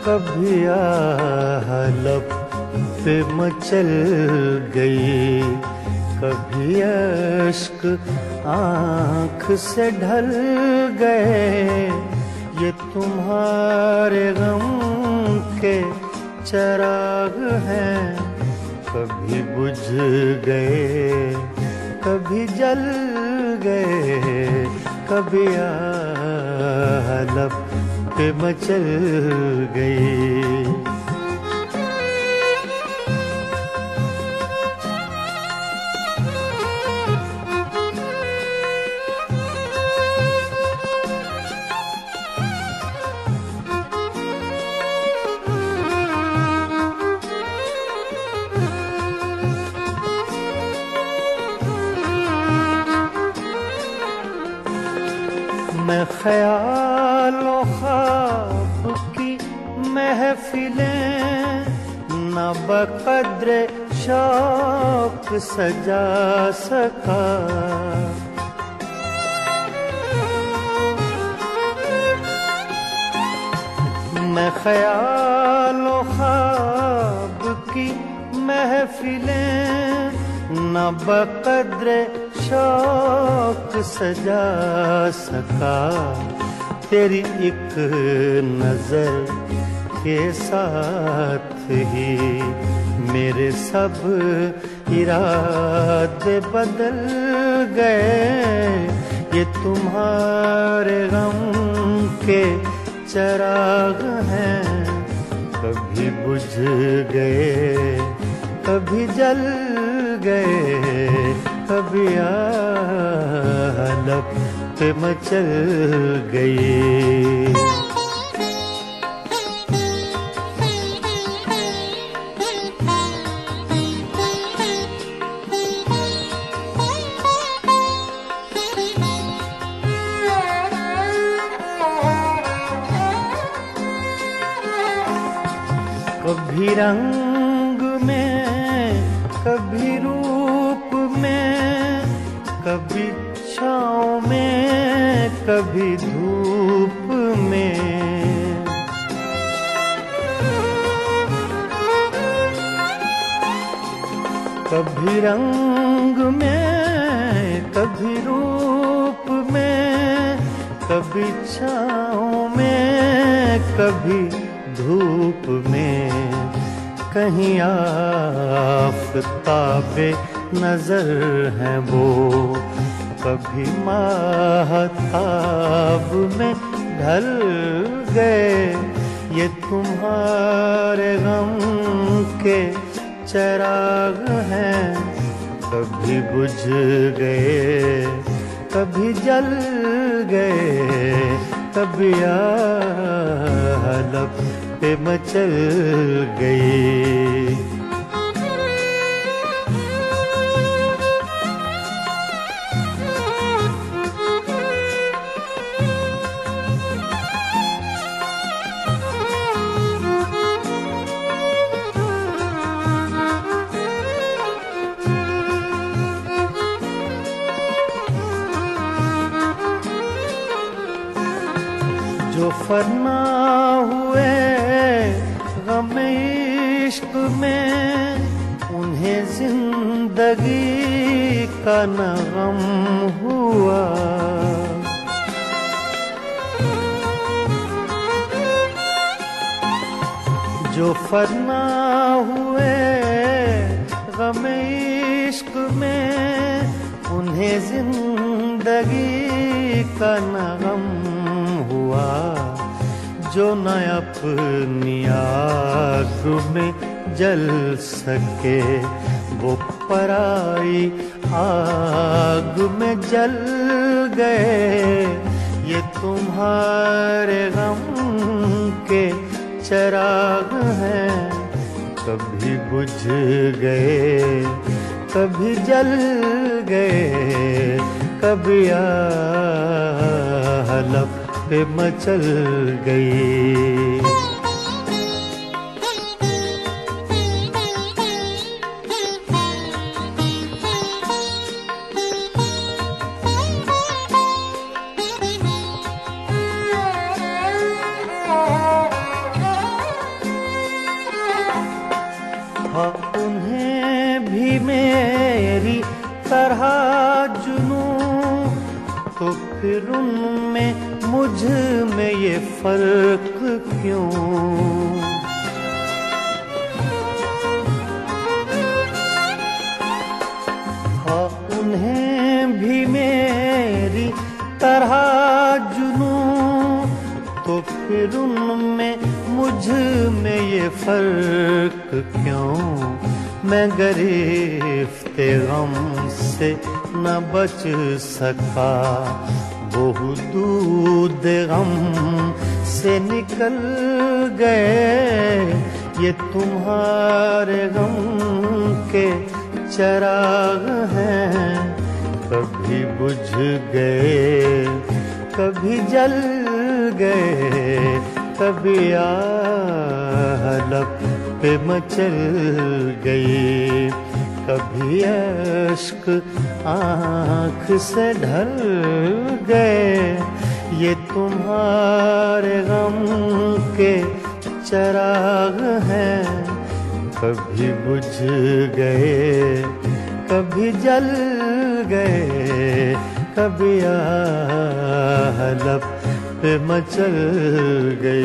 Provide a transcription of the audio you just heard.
कभी लब पे मचल गई, कभी अश्क आँख से ढल गए। ये तुम्हारे गम के चराग हैं, कभी बुझ गए कभी जल गए, कभी लब पे मचल गई। मैं ख्यालो ख्वाब की महफिलें न बक़द्रे शौक सजा सका। मैं ख्यालो ख्वाब की महफिलें न बक़द्रे शौक सजा सका। तेरी एक नजर के साथ ही मेरे सब इरादे बदल गए। ये तुम्हारे गम के चराग हैं, कभी बुझ गए कभी जल गए, कभी लब पे मचल गई। कभी रंग में कभी रूप में, कभी छाँव में कभी धूप में। कभी रंग में कभी रूप में, कभी छाँव में कभी धूप में। कहीं आफ़ताबे नजर हैं वो, कभी माहताब में ढल गए। ये तुम्हारे गम के चराग हैं, कभी बुझ गए कभी जल गए, कभी लब पे मचल गई। जो फना हुए गम इश्क में, उन्हें जिंदगी का न गम हुआ। जो फना हुए गम इश्क में, उन्हें जिंदगी का न गम हुआ। जो न अपनी आग में जल सके, वो पराई आग में जल गए। ये तुम्हारे गम के चराग हैं, कभी बुझ गए कभी जल गए, कभी लब पे मचल गई। भी मेरी तरह जुनूं तो फिर उनमें मुझ में ये फर्क क्यों? हाँ, उन्हें भी मेरी तरह जुनूं तो फिर उनमें मुझ में ये फर्क क्यों? मैं गिरफ्ते गम से न बच सका, वो दूध गम से निकल गए। ये तुम्हारे गम के चिराग हैं, कभी बुझ गए कभी जल गए, कभी लब पे मचल गई, कभी अश्क आँख से ढल गए। ये तुम्हारे गम के चिराग हैं, कभी बुझ गए कभी जल गए, कभी लब पे मचल गए।